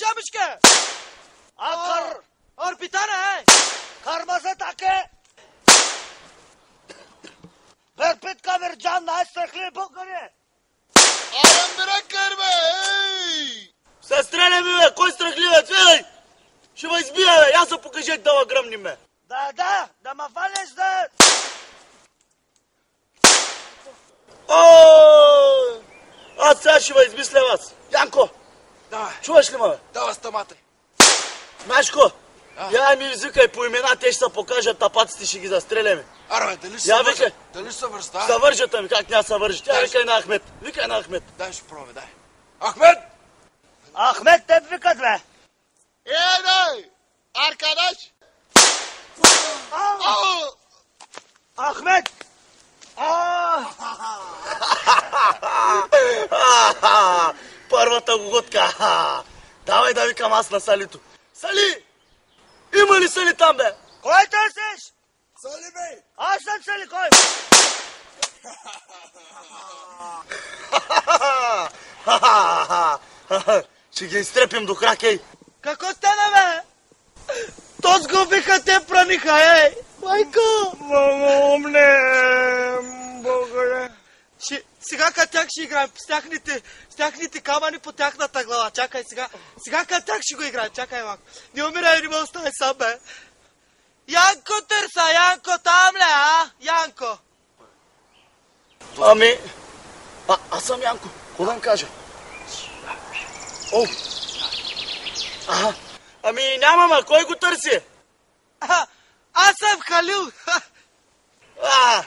Джабишка! और पिताना है Karmazı take. Verpit kavir can naş sekli bu gari. Арам дракер, бе! Ей! Се стреляме, бе! Кой страхливец, бе? Ще ме избия, бе! Я се покажете да ме гръмним, бе! Da mă faleș de... Аз сега ще ме измисля вас. Янко, Давай, чуваш ли ме, бе? давай стамата. Машко, я ми извикай по имена, те ще се покажат тапаците, ще ги застреляме. Аре, дали ще Я се викай. вържат? Дали ще се вържат, да? Съвържат, ами как няма съвържат? Тя Дай. викай на Ахмет. Викай на Ахмет. Дай ще пробваме, дай. Ахмед! Ahmet de vikat be. Дай! Arkadaş! Au! Ahmet. Първата годка. Давай да викам аз на Салито. Сали! Има ли Сали там, бе? Koi tăsiș? Сали, бе! Аз съм Сали, koi? Ще ги изтрепим до крак, ей. Какво стана, бе? То сгубиха те праниха, ей! Майко! Умне, Богоре. Сега като тях ще играем с тяхните камъни по тяхната глава. Чакай сега. Сега като тях ще го играем. Чакай малко. Не умирай, не ме остави сам, бе. Янко търса, Янко там ли, а? Янко. Ами... аз съм Янко. Какво да им кажа? О! Ага. Ами няма, ма. Кой го търси? Аз съм Халил. А!